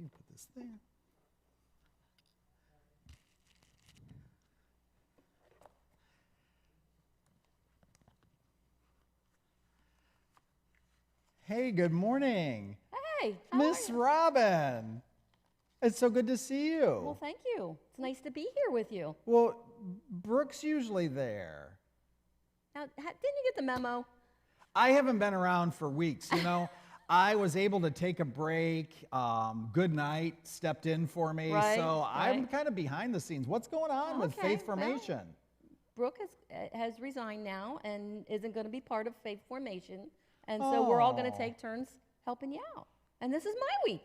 me put this there. Hey, good morning. Hey, how Miss are you? Robin. It's so good to see you. Well, thank you. It's nice to be here with you. Well, Brooke's usually there. Now, didn't you get the memo? I haven't been around for weeks, you know. I was able to take a break. Good Night stepped in for me. Right, So I'm right. kind of behind the scenes. What's going on with Okay, Faith Formation? Brooke has resigned now and isn't going to be part of Faith Formation, and so we're all going to take turns helping you out. And this is my week.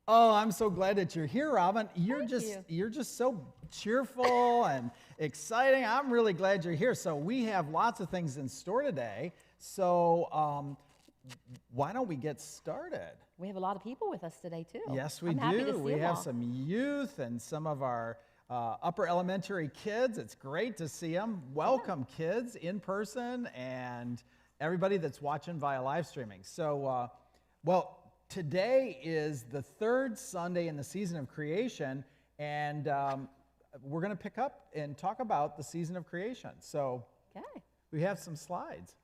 Oh, I'm so glad that you're here, Robin. Thank you. You're just so cheerful and exciting. I'm really glad you're here. So we have lots of things in store today. So why don't we get started? We have a lot of people with us today, too. Yes, we I'm happy to do. see We them have all. some youth and some of our upper elementary kids. It's great to see them. Welcome, kids, in person, and everybody that's watching via live streaming. So, today is the third Sunday in the season of creation, and we're going to pick up and talk about the season of creation. So, Okay. we have some slides.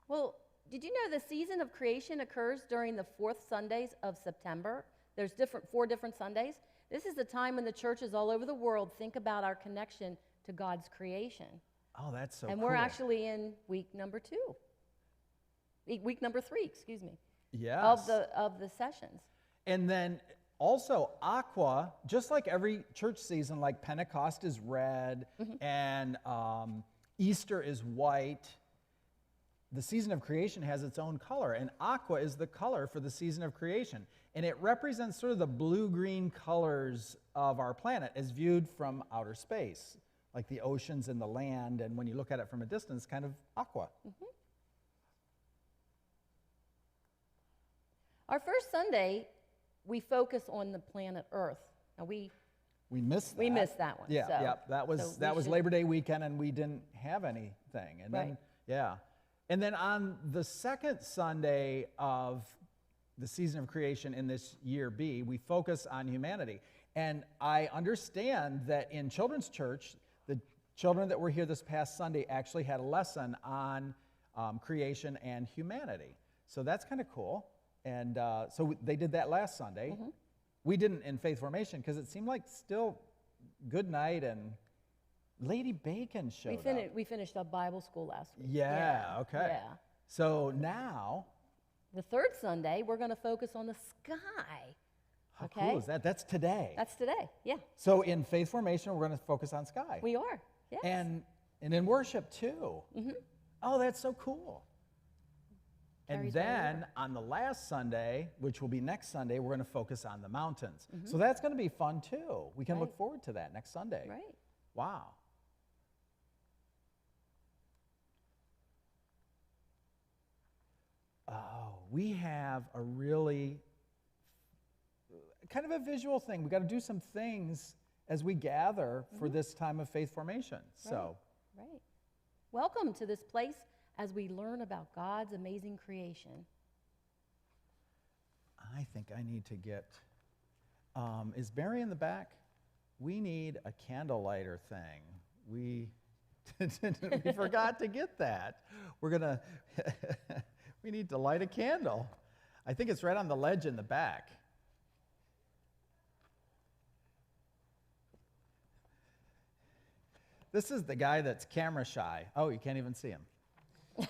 Well, did you know the season of creation occurs during the fourth Sundays of September? There's four different Sundays. This is the time when the churches all over the world think about our connection to God's creation. Oh, that's so And cool. we're actually in week number 3, excuse me, yes. of the sessions. And then also aqua, just like every church season, like Pentecost is red and Easter is white. The season of creation has its own color, and aqua is the color for the season of creation. And it represents sort of the blue-green colors of our planet as viewed from outer space, like the oceans and the land, and when you look at it from a distance, kind of aqua. Our first Sunday, we focus on the planet Earth. Now, we missed that. We missed that one. Yeah, so, yeah. That was so we should- Labor Day weekend, and we didn't have anything. And Right. then, yeah. And then on the second Sunday of the season of creation in this year B, we focus on humanity. And I understand that in children's church, the children that were here this past Sunday actually had a lesson on creation and humanity. So that's kind of cool. And so they did that last Sunday. We didn't in Faith Formation because it seemed like still Good Night and Lady Bacon showed up. We finished up Bible school last week. Yeah, okay. Yeah. So now, The third Sunday, we're going to focus on the sky. how Okay. cool is that? That's today. That's today. Yeah, So in Faith Formation, we're going to focus on sky. we are. Yes. And in worship too. Oh, that's so cool. And Carries right then on the last Sunday, which will be next Sunday, we're going to focus on the mountains. So that's going to be fun too. We can look Right. forward to that next Sunday. Right. Wow. Oh, we have a really kind of a visual thing. We got to do some things as we gather for this time of faith formation. So, Right. Welcome to this place as we learn about God's amazing creation. I think I need to get. Is Barry in the back? We need a candle lighter thing. We forgot to get that. We're gonna. We need to light a candle. I think it's right on the ledge in the back. This is the guy that's camera shy. Oh, you can't even see him.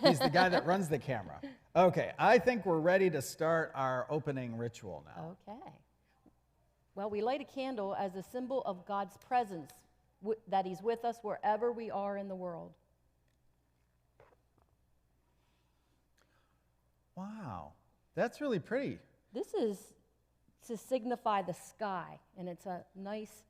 He's the guy that runs the camera. Okay, I think we're ready to start our opening ritual now. Okay. Well, we light a candle as a symbol of God's presence, that He's with us wherever we are in the world. Wow, that's really pretty. This is to signify the sky, and it's a nice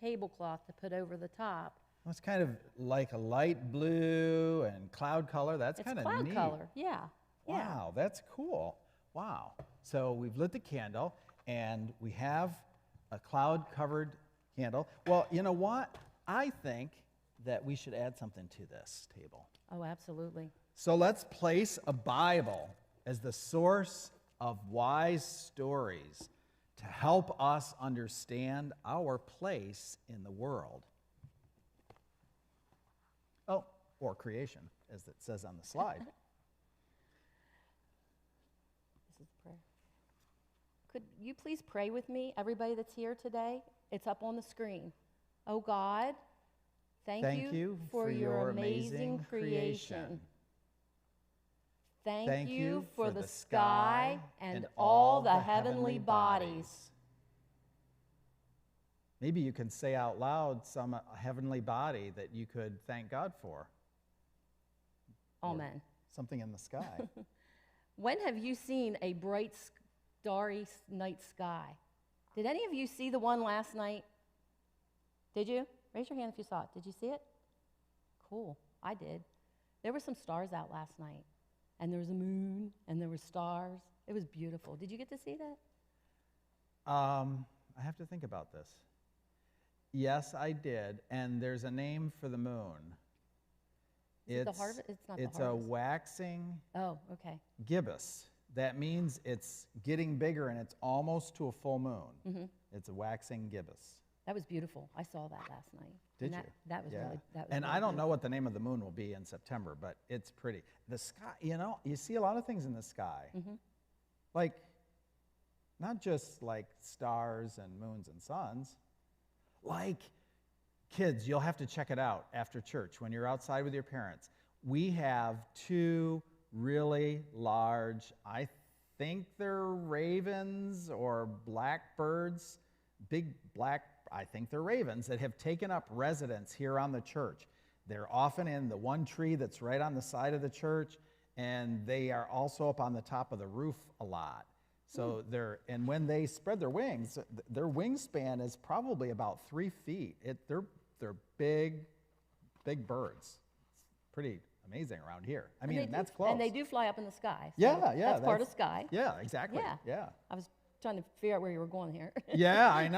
tablecloth to put over the top. Well, it's kind of like a light blue and cloud color. That's It's kind of cloud neat. color, yeah. Yeah. Wow, that's cool. Wow. So we've lit the candle, and we have a cloud-covered candle. Well, you know what? I think that we should add something to this table. Oh, absolutely. So let's place a Bible as the source of wise stories to help us understand our place in the world. Oh, or creation, as it says on the slide. This is prayer. Could you please pray with me, everybody that's here today? It's up on the screen. Oh God, thank you for your amazing creation. Thank you for the sky and all the heavenly bodies. Maybe you can say out loud some heavenly body that you could thank God for. Amen. Or something in the sky. When have you seen a bright, starry night sky? Did any of you see the one last night? Did you? Raise your hand if you saw it. Did you see it? Cool. I did. There were some stars out last night. And there was a moon, and there were stars. It was beautiful. Did you get to see that? I have to think about this. Yes, I did. And there's a name for the moon. Is it the harvest? It's not the harvest. It's a waxing gibbous. That means it's getting bigger, and it's almost to a full moon. Mm-hmm. It's a waxing gibbous. That was beautiful. I saw that last night. Did you? That was really. That was and really I don't beautiful. know what the name of the moon will be in September, but it's pretty. The sky, you see a lot of things in the sky. Mm-hmm. Like, not just like stars and moons and suns. Like, kids, you'll have to check it out after church when you're outside with your parents. We have two really large, I think they're ravens or blackbirds, big black, I think they're ravens, that have taken up residence here on the church. They're often in the one tree that's right on the side of the church, and they are also up on the top of the roof a lot. So and when they spread their wings, their wingspan is probably about 3 feet. They're big birds. It's pretty amazing around here. I mean, that's close. And they do fly up in the sky. So yeah. That's part of sky. Yeah, exactly. Yeah. I was trying to figure out where you were going here. Yeah, I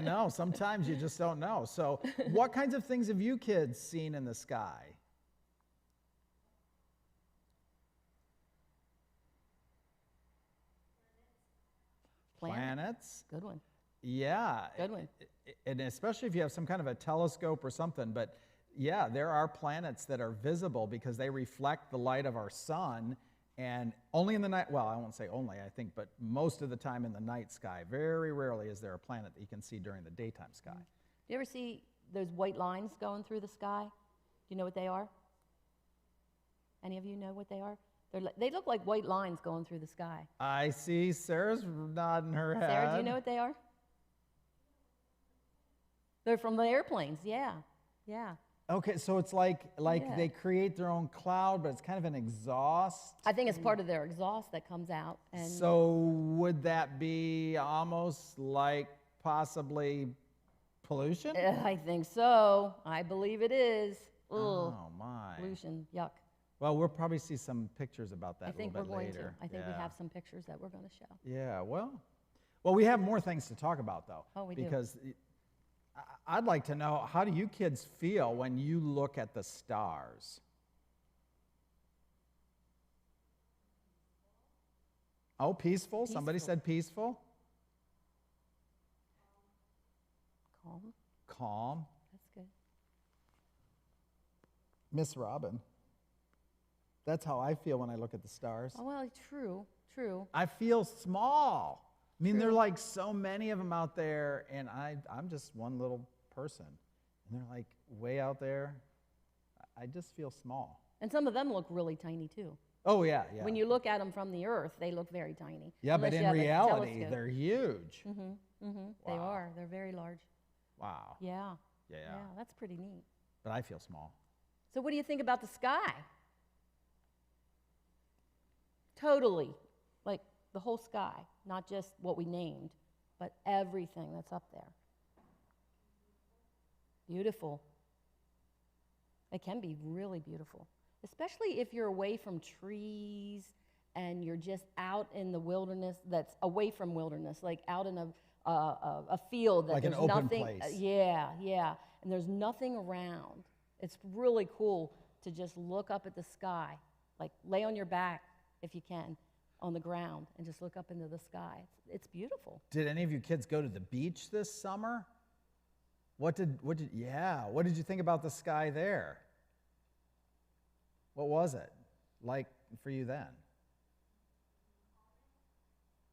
know. Sometimes you just don't know. So what kinds of things have you kids seen in the sky? Planets. Good one. Yeah. Good one. And especially if you have some kind of a telescope or something. But yeah, there are planets that are visible because they reflect the light of our sun. And only in the night, well, I won't say only, I think, but most of the time in the night sky. Very rarely is there a planet that you can see during the daytime sky. Do you ever see those white lines going through the sky? Do you know what they are? Any of you know what they are? They look like white lines going through the sky. I see Sarah's nodding her head. Sarah, do you know what they are? They're from the airplanes, yeah. Okay, so it's like they create their own cloud, but it's kind of an exhaust. I think it's part of their exhaust that comes out. And so would that be almost like possibly pollution? I think so. I believe it is. Ugh. Oh, my. Pollution, yuck. Well, we'll probably see some pictures about that I think a little bit later. We're going to. I think we have some pictures that we're going to show. Yeah, well, we have more things to talk about, though. Oh, we do. Because I'd like to know, how do you kids feel when you look at the stars? Oh, peaceful? Somebody said peaceful? Calm. That's good. Miss Robin. That's how I feel when I look at the stars. Oh, well, true. I feel small. I mean, there are like so many of them out there, and I'm just one little person. And they're like way out there. I just feel small. And some of them look really tiny, too. Oh, yeah. When you look at them from the earth, they look very tiny. Yeah, but in reality, they're huge. Wow. They are. They're very large. Wow. Yeah. Yeah. That's pretty neat. But I feel small. So what do you think about the sky? Totally. Like the whole sky, not just what we named, but everything that's up there. Beautiful. It can be really beautiful, especially if you're away from trees and you're just out in the wilderness that's away from wilderness, like out in a field that like there's an open nothing. place. Yeah. And there's nothing around. It's really cool to just look up at the sky, like lay on your back if you can, on the ground and just look up into the sky. It's beautiful. Did any of you kids go to the beach this summer? What did you think about the sky there? What was it like for you then?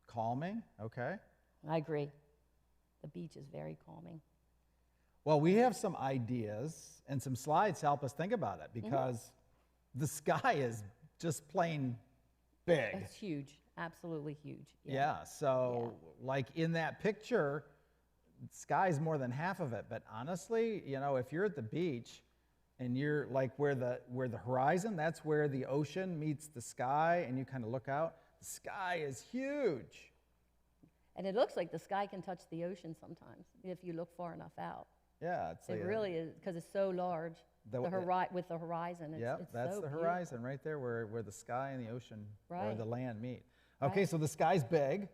Calming? Okay. I agree. The beach is very calming. Well, we have some ideas and some slides to help us think about it because the sky is just plain big. It's huge. Absolutely huge. Yeah. So like in that picture, sky's more than half of it. But honestly, if you're at the beach and you're like where the horizon, that's where the ocean meets the sky, and you kind of look out, the sky is huge. And it looks like the sky can touch the ocean sometimes if you look far enough out. Yeah, It really is, because it's so large. With the horizon, it's that's so the beautiful. horizon right there where the sky and the ocean or Right. the land meet. Okay, Right. so the sky's big.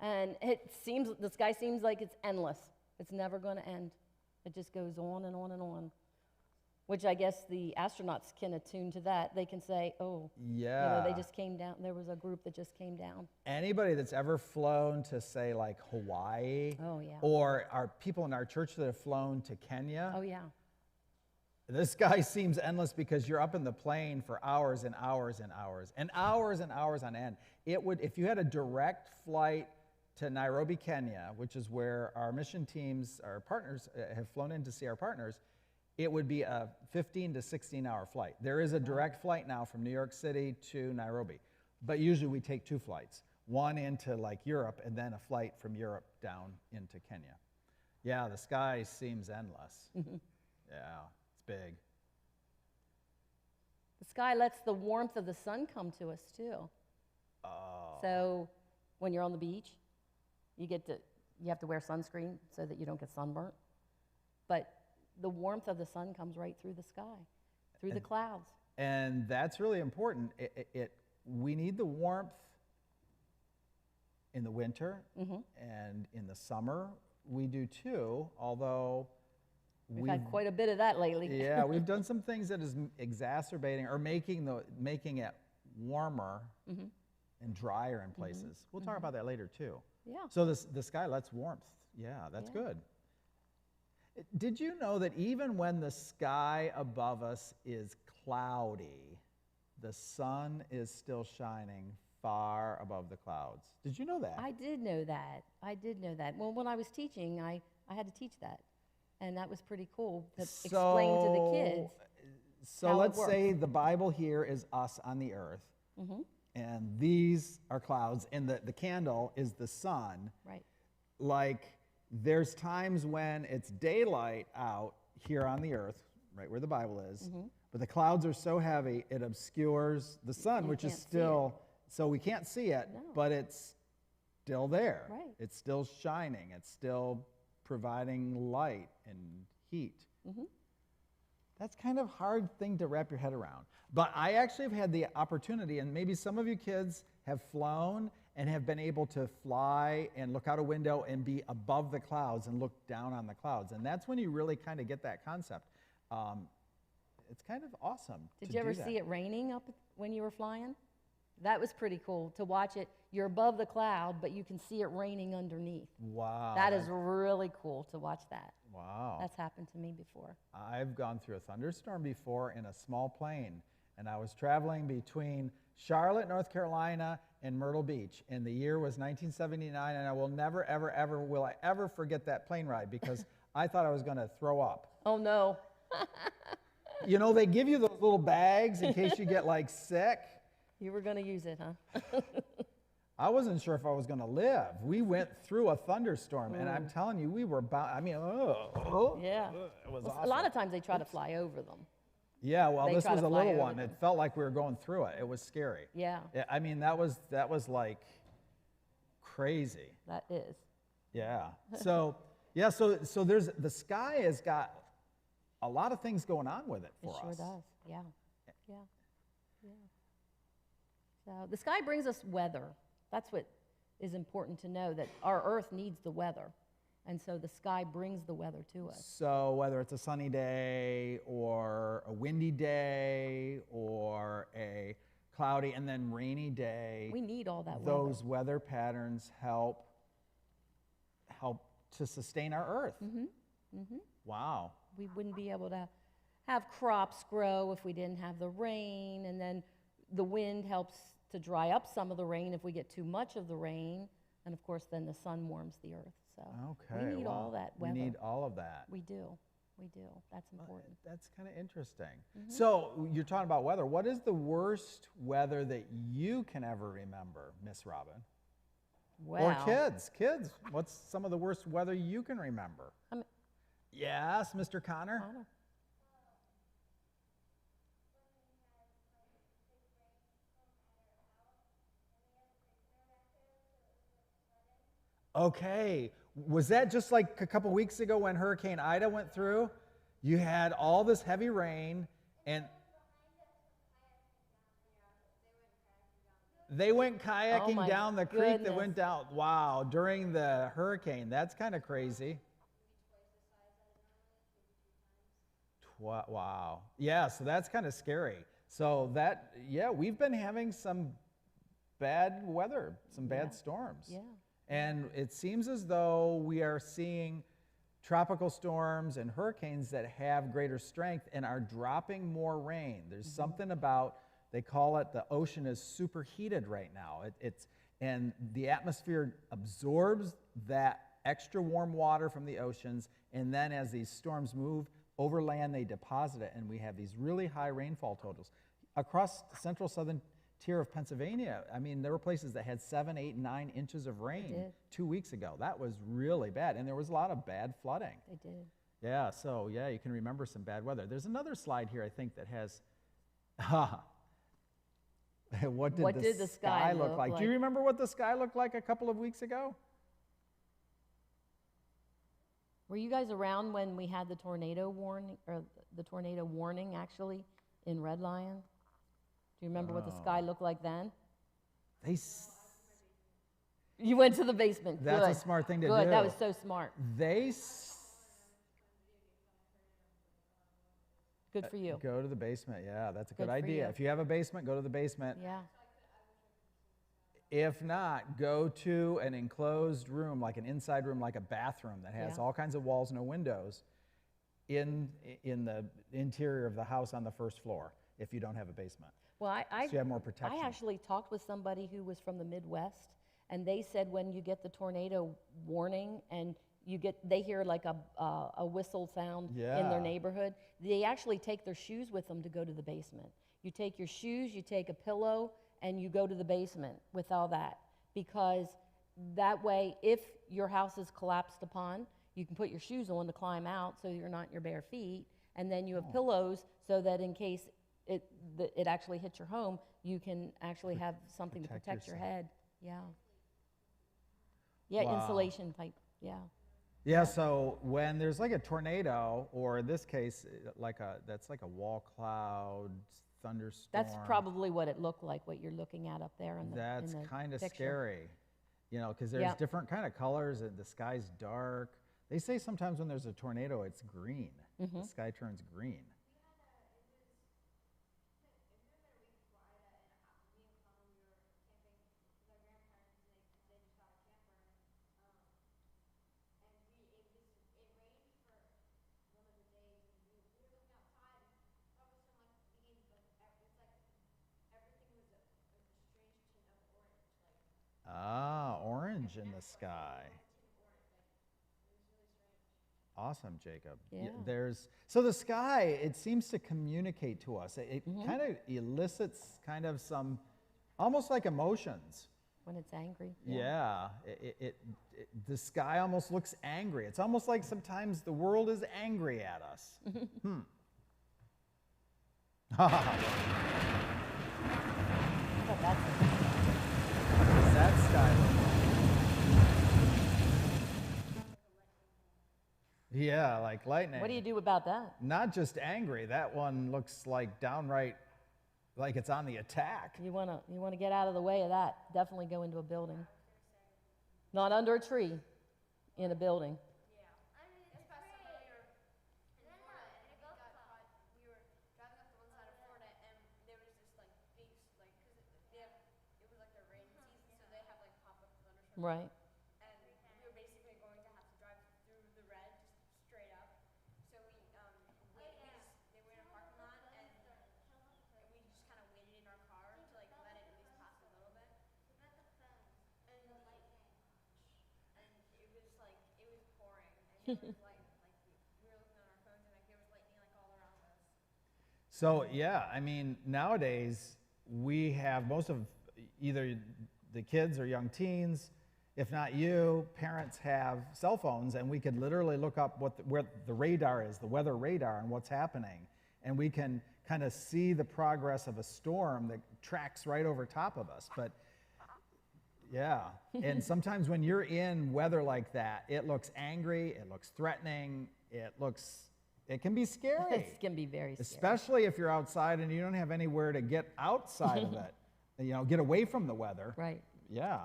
And the sky seems like it's endless. It's never going to end. It just goes on and on and on. Which I guess the astronauts can attune to that. They can say, oh, Yeah. they just came down. There was a group that just came down. Anybody that's ever flown to, say, like Hawaii, Oh, yeah. or our people in our church that have flown to Kenya, Oh, yeah. this sky seems endless because you're up in the plane for hours and hours and hours and hours and hours on end. It would, if you had a direct flight to Nairobi, Kenya, which is where our mission teams, our partners, have flown in to see our partners, it would be a 15 to 16-hour flight. There is a direct flight now from New York City to Nairobi, but usually we take two flights, one into like Europe and then a flight from Europe down into Kenya. Yeah, the sky seems endless. Yeah, it's big. The sky lets the warmth of the sun come to us, too. Oh. So when you're on the beach, you have to wear sunscreen so that you don't get sunburnt. But the warmth of the sun comes right through the sky, through the clouds. And that's really important. We need the warmth in the winter, and in the summer we do too, although We've had quite a bit of that lately. Yeah, we've done some things that is exacerbating or making it warmer and drier in places. We'll talk about that later too. Yeah. So the sky lets warmth. Yeah, that's good. Did you know that even when the sky above us is cloudy, the sun is still shining far above the clouds? Did you know that? I did know that. Well, when I was teaching, I had to teach that. And that was pretty cool to explain to the kids. So let's say the Bible here is us on the earth, and these are clouds, and the candle is the sun. Right. Like, there's times when it's daylight out here on the earth, right where the Bible is, but the clouds are so heavy it obscures the sun, which is still, so we can't see it, but it's still there. Right. It's still shining. It's still providing light and heat. That's kind of a hard thing to wrap your head around. But I actually have had the opportunity, and maybe some of you kids have flown and have been able to fly and look out a window and be above the clouds and look down on the clouds. And that's when you really kind of get that concept. It's kind of awesome. Did you ever see it raining up when you were flying? That was pretty cool to watch it. You're above the cloud, but you can see it raining underneath. Wow. That is really cool to watch that. Wow. That's happened to me before. I've gone through a thunderstorm before in a small plane, and I was traveling between Charlotte, North Carolina, and Myrtle Beach, and the year was 1979, and I will never, ever, ever will I ever forget that plane ride because I thought I was going to throw up. Oh, no. You know, they give you those little bags in case you get, like, sick. You were going to use it, huh? I wasn't sure if I was going to live. We went through a thunderstorm, and I'm telling you, we were bound. I mean, Yeah. it was Well, awful. a lot of times they try to fly over them. Yeah, well, They this try was to a fly little over one. them. It felt like we were going through it. It was scary. Yeah, I mean, that was like crazy. that is. Yeah. So yeah. So there's the sky has got a lot of things going on with it It for sure us. does. Yeah. So the sky brings us weather. That's what is important to know, that our earth needs the weather. And so the sky brings the weather to us. So whether it's a sunny day or a windy day or a cloudy, and then rainy day. We need all that Those weather patterns help to sustain our earth. Wow. We wouldn't be able to have crops grow if we didn't have the rain, and then the wind helps to dry up some of the rain if we get too much of the rain, and of course then the sun warms the earth. So Okay. we need all that weather. We need all of that. We do. That's important. That's kind of interesting. So you're talking about weather. What is the worst weather that you can ever remember, Miss Robin? Well, Or kids? What's some of the worst weather you can remember? Yes, Mr. Connor? Connor. Okay. Was that just like a couple weeks ago when Hurricane Ida went through? You had all this heavy rain, and they went kayaking down the creek that went down. Wow, during the hurricane. That's kind of crazy. Wow. Yeah, so that's kind of scary. So we've been having some bad weather, some bad storms. Yeah. And it seems as though we are seeing tropical storms and hurricanes that have greater strength and are dropping more rain. There's something about, they call it, the ocean is superheated right now. And the atmosphere absorbs that extra warm water from the oceans, and then as these storms move over land, they deposit it, and we have these really high rainfall totals. Across the central southern tier of Pennsylvania, I mean, there were places that had 7, 8, 9 inches of rain 2 weeks ago. That was really bad, and there was a lot of bad flooding. They did. Yeah, so yeah, you can remember some bad weather. There's another slide here, I think, that has, what did the sky look like? Do you remember what the sky looked like a couple of weeks ago? Were you guys around when we had the tornado warning, or the tornado warning actually in Red Lion? Do you remember what the sky looked like then? You went to the basement. That's a smart thing to do. Good, that was so smart. Good for you. Go to the basement, yeah, that's a good Good for idea. you. If you have a basement, go to the basement. Yeah. If not, go to an enclosed room, like an inside room, like a bathroom that has all kinds of walls, no windows, in the interior of the house on the first floor, if you don't have a basement. Well, So you have more protection. I actually talked with somebody who was from the Midwest, and they said when you get the tornado warning and they hear like a whistle sound in their neighborhood, they actually take their shoes with them to go to the basement. You take your shoes, you take a pillow, and you go to the basement with all that, because that way, if your house is collapsed upon, you can put your shoes on to climb out so you're not in your bare feet, and then you have pillows so that in case it actually hits your home, you can actually have something to protect your head. Yeah. Yeah, insulation type, yeah. Yeah, so when there's like a tornado, or in this case, that's like a wall cloud, thunderstorm. That's probably what it looked like, what you're looking at up there in the That's kind of picture. Scary, because there's different kind of colors, and the sky's dark. They say sometimes when there's a tornado, it's green. The sky turns green. Orange in the sky. Awesome, Jacob. Yeah. So the sky, it seems to communicate to us. It kind of elicits kind of some, almost like emotions. When it's angry. Yeah. The sky almost looks angry. It's almost like sometimes the world is angry at us. That sky look? Yeah, like lightning. What do you do about that? Not just angry. That one looks like downright, like it's on the attack. You wanna get out of the way of that. Definitely go into a building. Not under a tree, in a building. Right. and we were basically going to have to drive through the red, just straight up. So they were in a parking lot, and we just kind of waited in our car to like let it at least pass a little bit. And it was like it was pouring, and there was we were looking on our phones, and like there was lightning like all around us. So, yeah, I mean, nowadays we have most of either the kids or young teens, if not you, parents have cell phones, and we could literally look up where the radar is, the weather radar, and what's happening. And we can kind of see the progress of a storm that tracks right over top of us. But yeah, and sometimes when you're in weather like that, it looks angry, it looks threatening, it can be scary. It can be very scary. Especially if you're outside and you don't have anywhere to get outside of it, get away from the weather. Right. Yeah.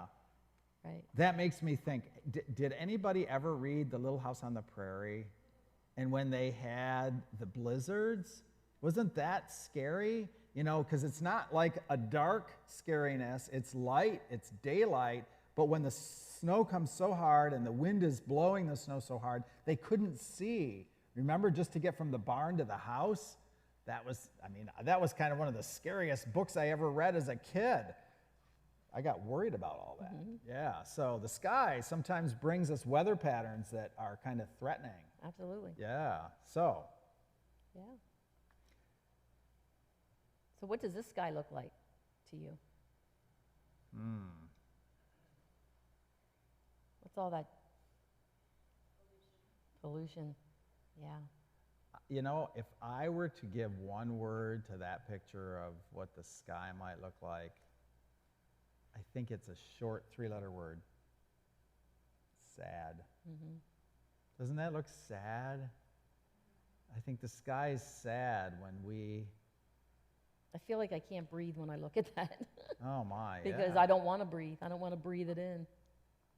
Right. That makes me think, did anybody ever read The Little House on the Prairie? And when they had the blizzards, wasn't that scary? Because it's not like a dark scariness, it's light, it's daylight, but when the snow comes so hard and the wind is blowing the snow so hard, they couldn't see. Remember, just to get from the barn to the house? That was kind of one of the scariest books I ever read as a kid. I got worried about all that. Mm-hmm. Yeah, so the sky sometimes brings us weather patterns that are kind of threatening. Absolutely. Yeah, so. Yeah. So what does this sky look like to you? What's all that? Pollution. Yeah. If I were to give one word to that picture of what the sky might look like, I think it's a short 3-letter word. Sad. Mm-hmm. Doesn't that look sad? I think the sky is sad when I feel like I can't breathe when I look at that. Oh my, because yeah. I don't want to breathe. I don't want to breathe it in.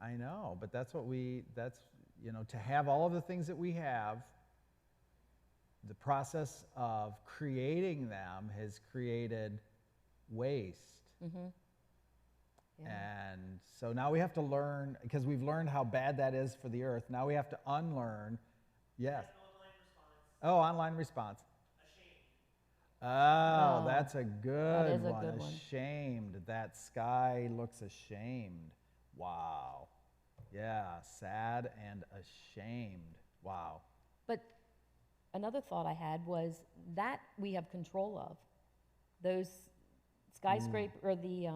I know, but that's to have all of the things that we have, the process of creating them has created waste. Mm-hmm. Yeah. And so now we have to learn, because we've learned how bad that is for the earth. Now we have to unlearn. Yes. Online response. Ashamed. Oh, that's a good one. Ashamed. That sky looks ashamed. Wow. Yeah, sad and ashamed. Wow. But another thought I had was that we have control of. Those skyscraper or the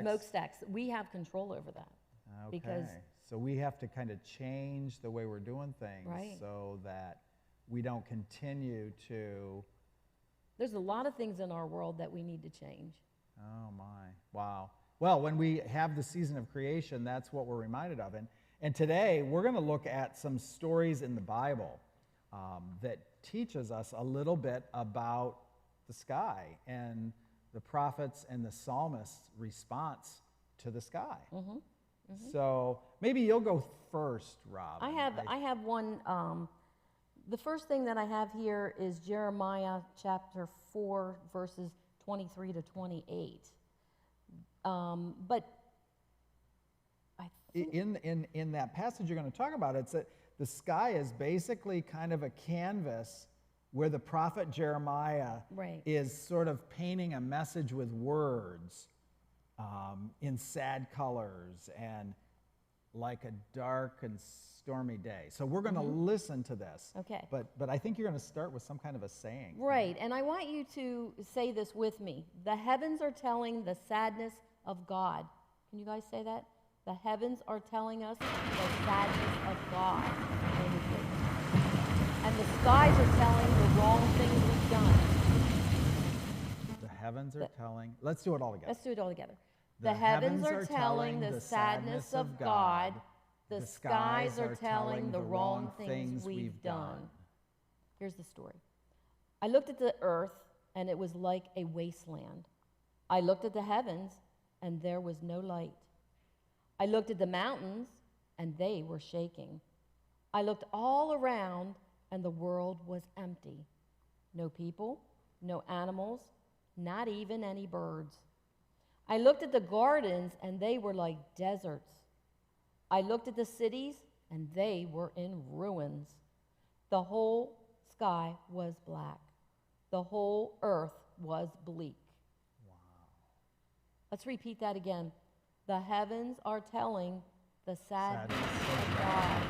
smokestacks, we have control over that. Okay. So we have to kind of change the way we're doing things, right, so that we don't continue to. There's a lot of things in our world that we need to change. Oh my. Wow. Well, when we have the season of creation, that's what we're reminded of. And today, we're going to look at some stories in the Bible that teaches us a little bit about the sky and the prophets and the psalmists' response to the sky. Mm-hmm. Mm-hmm. So maybe you'll go first, Rob. I have one. The first thing that I have here is Jeremiah chapter 4, verses 23 to 28. But I think in that passage you're going to talk about, it's that the sky is basically kind of a canvas where the prophet Jeremiah is sort of painting a message with words in sad colors and like a dark and stormy day. So we're going to listen to this. Okay. But I think you're going to start with some kind of a saying. Right, and I want you to say this with me. The heavens are telling the sadness of God. Can you guys say that? The heavens are telling us the sadness of God. And the skies are telling the wrong things we've done. The heavens are telling. Let's do it all together. Let's do it all together. The heavens are telling the sadness of God. The skies are telling the wrong things we've done. Here's the story. I looked at the earth, and it was like a wasteland. I looked at the heavens, and there was no light. I looked at the mountains, and they were shaking. I looked all around, and the world was empty. No people, no animals, not even any birds. I looked at the gardens, and they were like deserts. I looked at the cities, and they were in ruins. The whole sky was black. The whole earth was bleak. Wow. Let's repeat that again. The heavens are telling the sadness of God.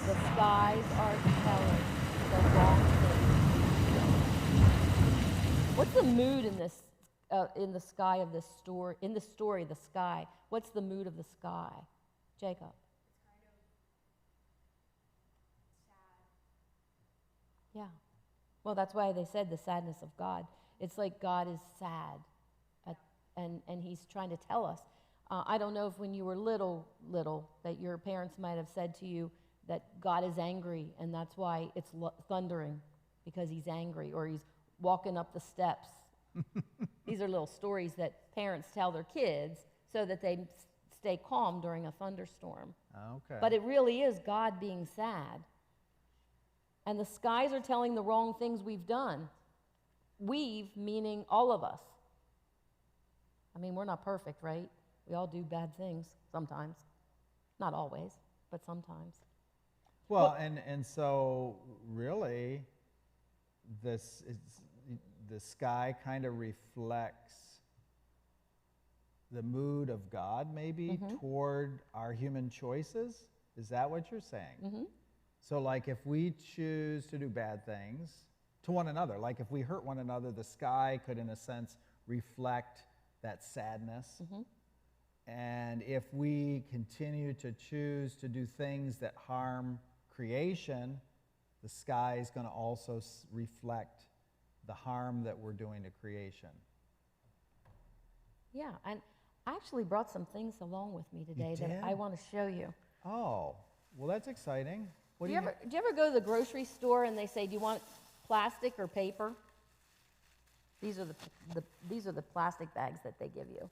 The skies are telling the wrong things. What's the mood in this, in the sky of this story? In the story, the sky. What's the mood of the sky, Jacob? Yeah. Well, that's why they said the sadness of God. It's like God is sad, and he's trying to tell us. I don't know if when you were little, that your parents might have said to you that God is angry, and that's why it's thundering, because he's angry, or he's walking up the steps. These are little stories that parents tell their kids so that they stay calm during a thunderstorm. Okay. But it really is God being sad. And the skies are telling the wrong things we've done. We've, meaning all of us. I mean, we're not perfect, right? We all do bad things sometimes. Not always, but sometimes. Well, and so really, the sky kind of reflects the mood of God, maybe, toward our human choices. Is that what you're saying? Mm-hmm. So, like, if we choose to do bad things to one another, like if we hurt one another, the sky could, in a sense, reflect that sadness. Mm-hmm. And if we continue to choose to do things that harm creation, the sky is going to also reflect the harm that we're doing to creation. Yeah, and I actually brought some things along with me today did? that I want to show you. Oh, well, that's exciting. What Do you ever go to the grocery store and they say, "Do you want plastic or paper?" These are the plastic bags that they give you.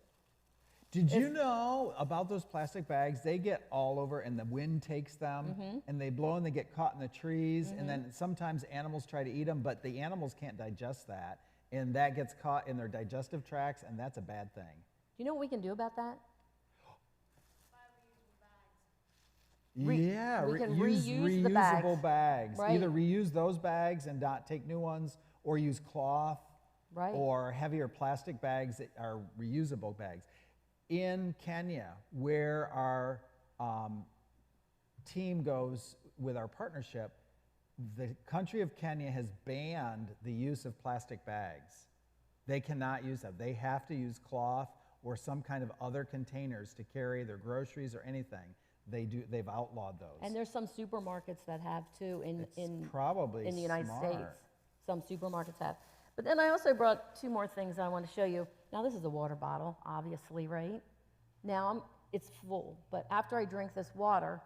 Did you know about those plastic bags? They get all over, and the wind takes them, and they blow, and they get caught in the trees, and then sometimes animals try to eat them, but the animals can't digest that, and that gets caught in their digestive tracts, and that's a bad thing. Do you know what we can do about that? Yeah, we can use reuse the reusable bags. Right. Either reuse those bags and not take new ones, or use cloth, Right. or heavier plastic bags that are reusable bags. In Kenya, where our team goes with our partnership, the country of Kenya has banned the use of plastic bags. They cannot use them. They have to use cloth or some kind of other containers to carry their groceries or anything. They've outlawed those. And there's some supermarkets that have too in probably in the United smart. States. Some supermarkets have. But then I also brought two more things I want to show you. Now this is a water bottle, obviously, right? Now it's full, but after I drink this water,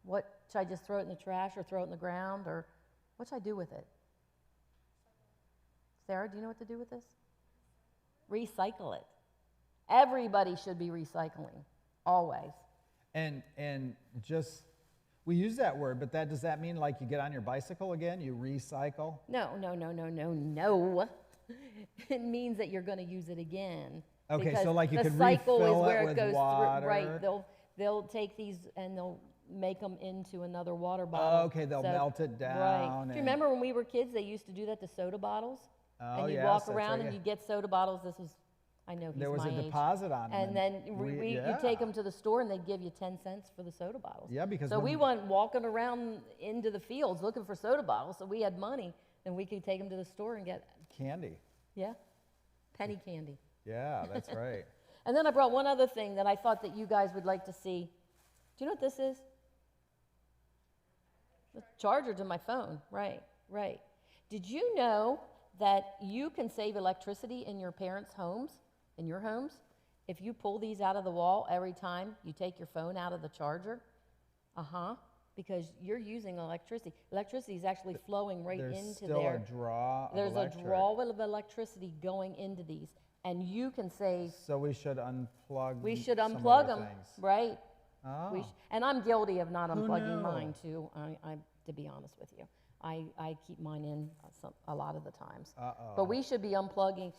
what should I just throw it in the trash or throw it in the ground, or what should I do with it? Sarah, do you know what to do with this? Recycle it. Everybody should be recycling, always. And just, we use that word, but does that mean like you get on your bicycle again, you recycle? No. It means that you're going to use it again. Okay, because so like you the can cycle is refill where it it with goes water. through. Right, they'll take these and they'll make them into another water bottle. Okay, they'll melt it down. Right. Do you remember when we were kids, they used to do that to soda bottles? Oh, and you'd yes, walk that's around right. and you'd get soda bottles. I know he's There was my a age. deposit on them. And then you yeah. take them to the store and they'd give you 10 cents for the soda bottles. Yeah, because so we went walking around into the fields looking for soda bottles, so we had money and we could take them to the store and get candy. Yeah, penny candy. Yeah, that's right. And then I brought one other thing that I thought that you guys would like to see. Do you know what this is? The charger to my phone. Right. Did you know that you can save electricity in your parents' homes, in your homes, if you pull these out of the wall every time you take your phone out of the charger? Because you're using electricity. Electricity is actually flowing right There's into still there. a draw of There's electric. a draw of electricity going into these, and you can save. So we should unplug. We should some of unplug our them, things. right? Oh. And I'm guilty of not Who unplugging knew? mine too. I to be honest with you, I keep mine in a lot of the times. Uh-oh. But we should be unplugging.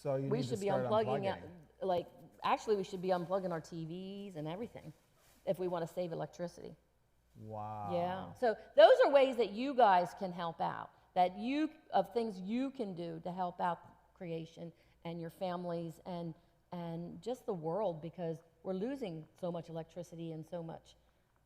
So you We need to should be start unplugging unplugging. like actually, we should be unplugging our TVs and everything if we want to save electricity. Wow. Yeah. So those are ways that you guys can help out, of things you can do to help out creation and your families and just the world, because we're losing so much electricity and so much,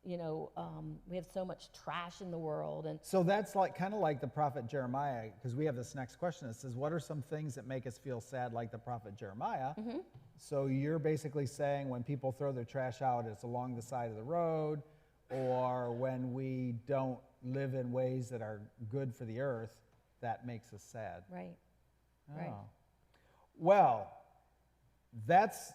we have so much trash in the world. And So that's kind of like the prophet Jeremiah, because we have this next question that says, what are some things that make us feel sad like the prophet Jeremiah? Mm-hmm. So you're basically saying when people throw their trash out, it's along the side of the road, or when we don't live in ways that are good for the earth, that makes us sad. Right. Oh. Right. Well, that's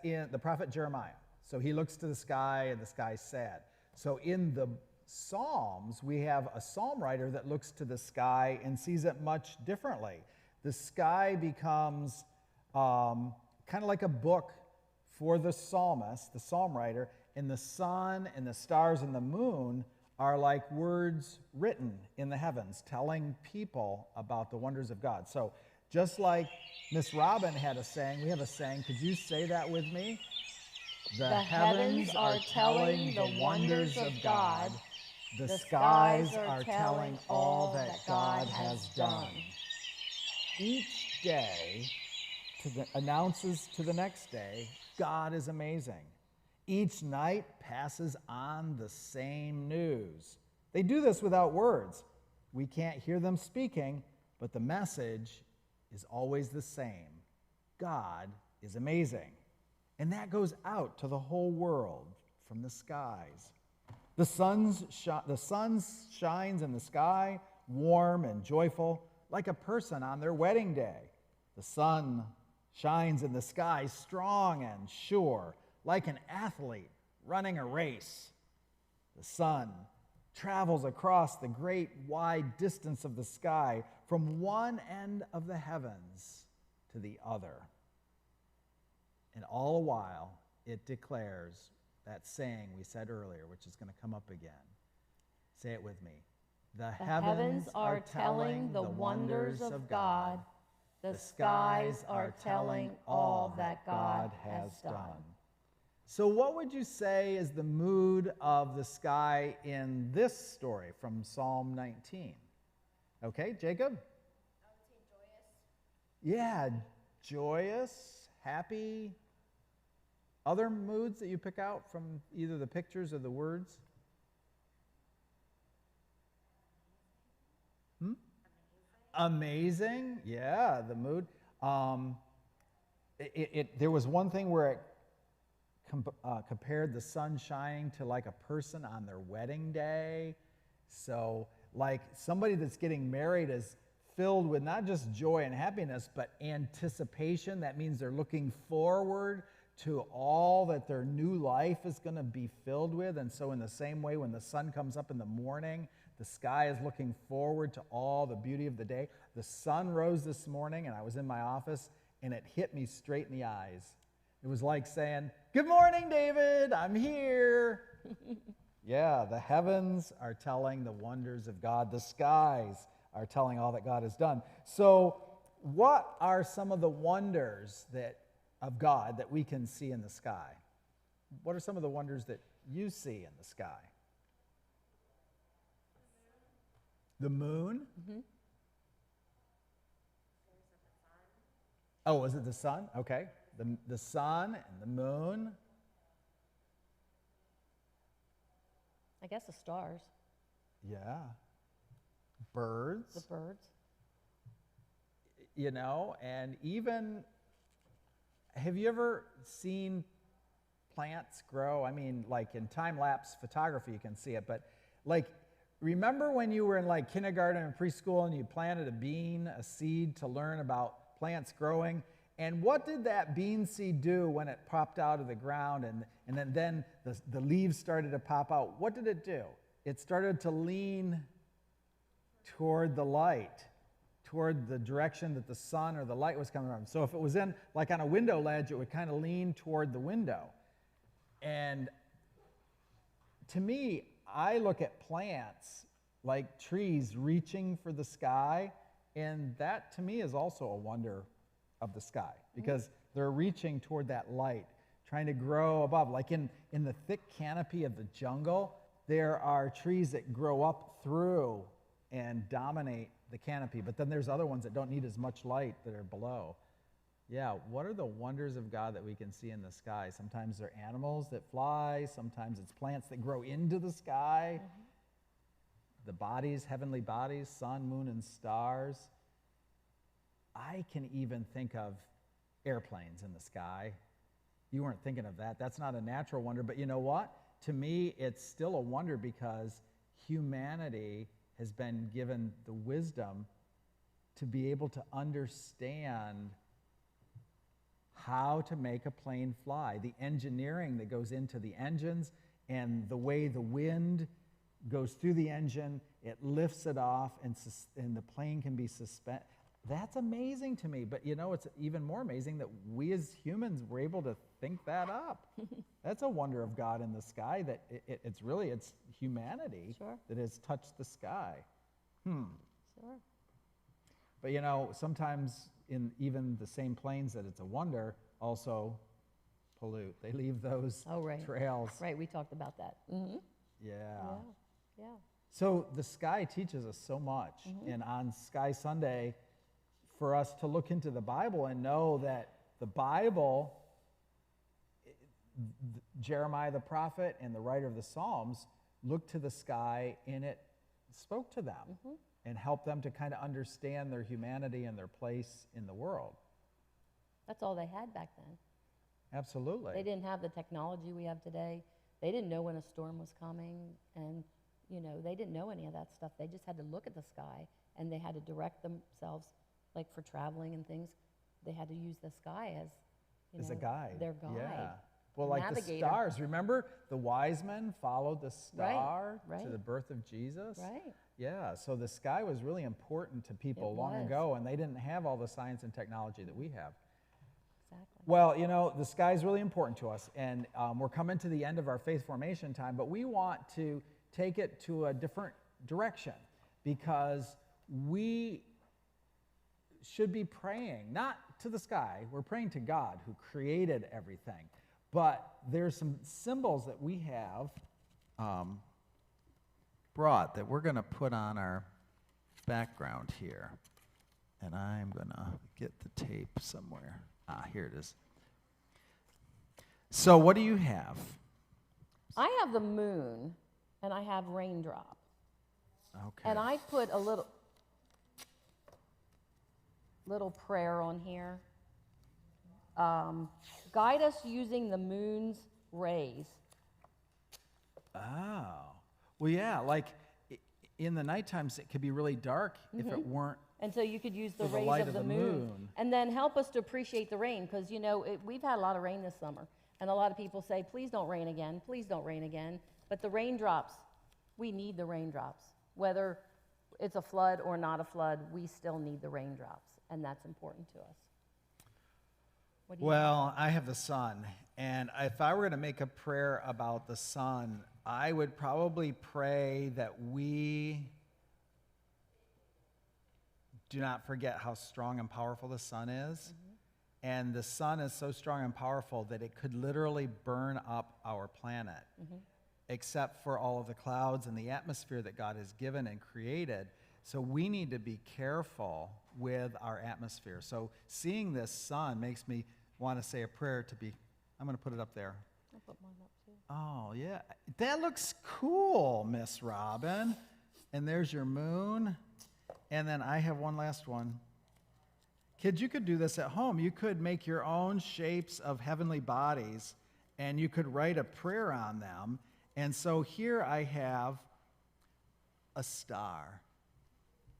in the prophet Jeremiah. So he looks to the sky and the sky's sad. So in the Psalms, we have a psalm writer that looks to the sky and sees it much differently. The sky becomes kind of like a book for the psalmist, the psalm writer, and the sun and the stars and the moon are like words written in the heavens, telling people about the wonders of God. So just like Miss Robin had a saying, we have a saying. Could you say that with me? The heavens are telling the wonders of God. The skies are telling all that God has done. Each day announces to the next day, God is amazing. Each night passes on the same news. They do this without words. We can't hear them speaking, but the message is always the same. God is amazing. And that goes out to the whole world from the skies. The sun shines in the sky, warm and joyful, like a person on their wedding day. The sun shines in the sky, strong and sure, like an athlete running a race. The sun travels across the great wide distance of the sky from one end of the heavens to the other. And all the while, it declares that saying we said earlier, which is going to come up again. Say it with me. The heavens are telling the wonders of God. The skies are telling all that God has done. So what would you say is the mood of the sky in this story from Psalm 19? Okay, Jacob? I would say joyous. Yeah, joyous, happy. Other moods that you pick out from either the pictures or the words? Amazing. Yeah, the mood. There was one thing where it compared the sun shining to like a person on their wedding day. So like somebody that's getting married is filled with not just joy and happiness, but anticipation. That means they're looking forward to all that their new life is going to be filled with. And so in the same way, when the sun comes up in the morning, the sky is looking forward to all the beauty of the day. The sun rose this morning, and I was in my office, and it hit me straight in the eyes. It was like saying, "Good morning, David, I'm here." Yeah, the heavens are telling the wonders of God. The skies are telling all that God has done. So what are some of the wonders of God that we can see in the sky? What are some of the wonders that you see in the sky? The moon? Mm-hmm. Oh, is it the sun? Okay. The sun and the moon. I guess the stars. Yeah. Birds. The birds. You know, and even, have you ever seen plants grow? I mean, like in time-lapse photography, you can see it, but like, remember when you were in like kindergarten and preschool and you planted a bean, a seed to learn about plants growing? And what did that bean seed do when it popped out of the ground and then the leaves started to pop out? What did it do? It started to lean toward the light, toward the direction that the sun or the light was coming from. So if it was in, like on a window ledge, it would kind of lean toward the window. And to me, I look at plants like trees reaching for the sky, and that to me is also a wonder of the sky, because They're reaching toward that light, trying to grow above. Like in the thick canopy of the jungle, there are trees that grow up through and dominate the canopy, but then there's other ones that don't need as much light that are below. Yeah, what are the wonders of God that we can see in the sky? Sometimes they're animals that fly, sometimes it's plants that grow into the sky. The bodies, heavenly bodies, sun, moon, and stars. I can even think of airplanes in the sky. You weren't thinking of that. That's not a natural wonder, but you know what? To me, it's still a wonder because humanity has been given the wisdom to be able to understand how to make a plane fly, the engineering that goes into the engines and the way the wind goes through the engine, it lifts it off, and the plane can be suspended. That's amazing to me, but you know, it's even more amazing that we as humans were able to think that up. That's a wonder of God in the sky, that it's humanity that has touched the sky. Sure. But you know, sometimes in even the same planes that it's a wonder also pollute. They leave those trails. Right, we talked about that. Mm-hmm. Yeah. So the sky teaches us so much. And on Sky Sunday, for us to look into the Bible and know that the Bible, Jeremiah the prophet and the writer of the Psalms looked to the sky and it spoke to them and helped them to kind of understand their humanity and their place in the world. That's all they had back then. Absolutely. They didn't have the technology we have today. They didn't know when a storm was coming, and you know, they didn't know any of that stuff. They just had to look at the sky, and they had to direct themselves, like for traveling and things. They had to use the sky as a guide. Their guide. Yeah. Well, like navigator. The stars. Remember, the wise men followed the star right. to the birth of Jesus? Right. Yeah, so the sky was really important to people long ago, and they didn't have all the science and technology that we have. Exactly. Well, you know, the sky is really important to us, and we're coming to the end of our faith formation time, but we want to take it to a different direction because we should be praying, not to the sky, we're praying to God who created everything. But there's some symbols that we have brought that we're going to put on our background here. And I'm going to get the tape somewhere. Here it is. So what do you have? I have the moon, and I have raindrop. Okay. And I put a little prayer on here. Guide us using the moon's rays. Oh. Well, yeah, like in the night times it could be really dark if it weren't. And so you could use the for the rays light of the moon. And then help us to appreciate the rain, because, you know, we've had a lot of rain this summer. And a lot of people say, please don't rain again, please don't rain again. But the raindrops, we need the raindrops. Whether it's a flood or not a flood, we still need the raindrops. And that's important to us. Well, I have the sun, and if I were going to make a prayer about the sun, I would probably pray that we do not forget how strong and powerful the sun is. And the sun is so strong and powerful that it could literally burn up our planet, except for all of the clouds and the atmosphere that God has given and created. So we need to be careful with our atmosphere. So seeing this sun makes me want to say a prayer to be, I'm going to put it up there. I'll put mine up too. Oh, yeah. That looks cool, Miss Robin. And there's your moon. And then I have one last one. Kids, you could do this at home. You could make your own shapes of heavenly bodies, and you could write a prayer on them. And so here I have a star.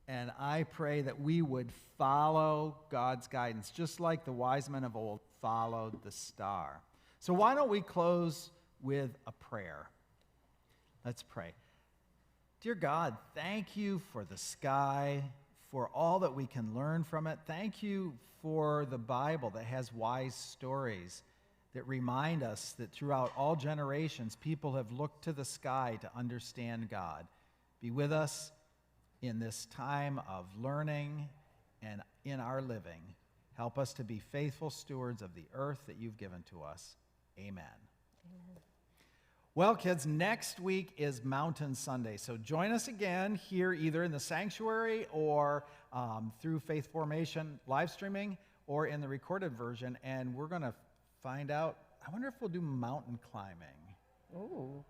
And I pray that we would follow God's guidance, just like the wise men of old followed the star. So why don't we close with a prayer? Let's pray. Dear God, thank you for the sky, for all that we can learn from it. Thank you for the Bible that has wise stories that remind us that throughout all generations, people have looked to the sky to understand God. Be with us in this time of learning and in our living. Help us to be faithful stewards of the earth that you've given to us. Amen. Well, kids, next week is Mountain Sunday, so join us again here either in the sanctuary or through Faith Formation live streaming or in the recorded version, and we're going to find out, I wonder if we'll do mountain climbing. Ooh,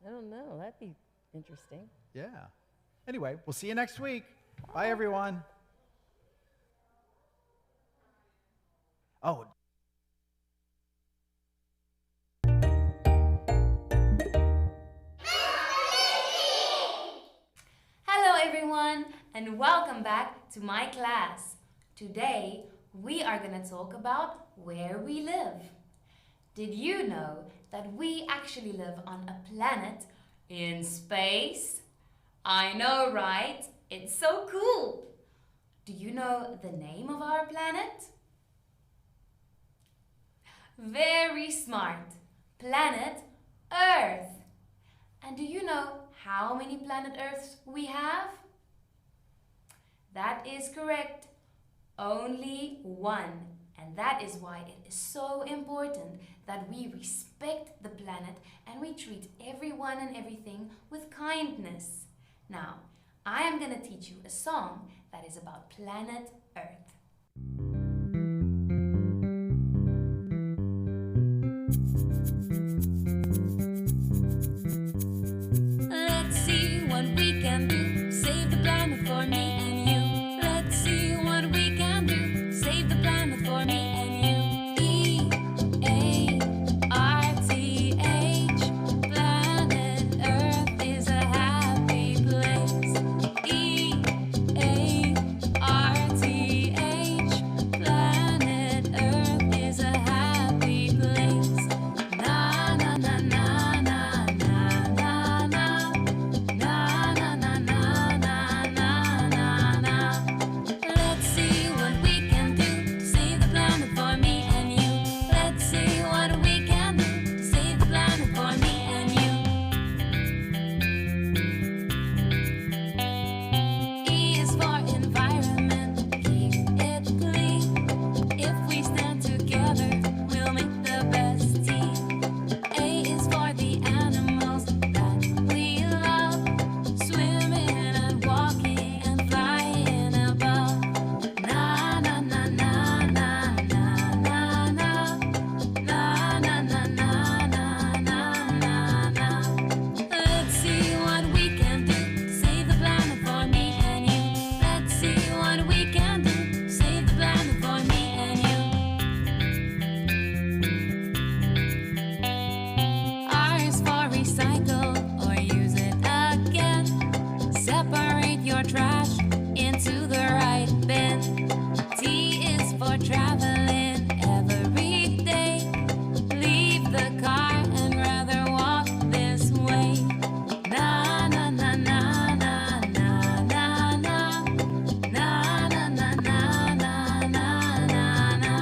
I don't know. That'd be interesting. Yeah. Anyway, we'll see you next week. Bye, everyone. Oh. Hello everyone, and welcome back to my class. Today we are going to talk about where we live. Did you know that we actually live on a planet in space? I know, right? It's so cool. Do you know the name of our planet? Very smart. Planet Earth. And do you know how many planet Earths we have? That is correct. Only one. And that is why it is so important that we respect the planet and we treat everyone and everything with kindness. Now, I am going to teach you a song that is about planet Earth. Let's see what we can do, save the planet for me and you. Let's see what we can do, save the planet for me and you. E-A-R-T-H, planet Earth is a happy place. E-A-R-T-H, planet Earth is a happy place. Na na na na na na na na. Na na na na na na na na. Let's see what we can do to save the planet for me and you. Let's see what we can do to save the planet for me and you. E is for environment, keep it clean. If we stand together, we'll make the best team. A is for the animals that we love, swimming and walking and flying above. Na na na na na na na na. Na na na na na na na. Let's see what we can do to save the planet for me and you. Let's see what we can do to save the planet for me and you. R is for recycle or use it again. Separate your trash into the right bin. T is for traveling every day. Leave the car and rather walk this way. Na na na na na na na na. Na na na na na na na na.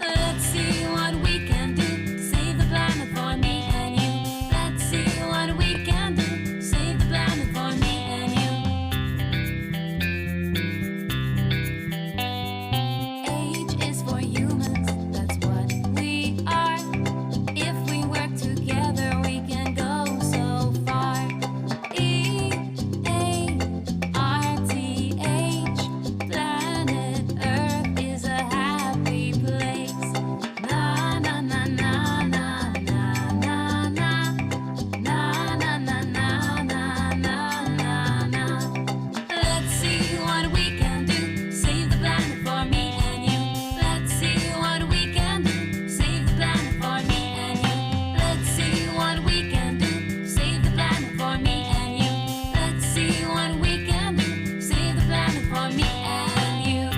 Let's see what we can do to save the planet for me and you. Let's see what we can do to save the planet for me and you. H is for humans, that's what we are. If we work together, we can go so far. E-A-R-T-H, planet Earth is a happy place. Na na na na na na na na. Na na na na na na na. Let's see what we can do to save the planet for me and you. Let's see what we can do to save the planet for me and you. Let's see what we can do to save the planet for me and you. Let's see what we can do to save the planet for me and you.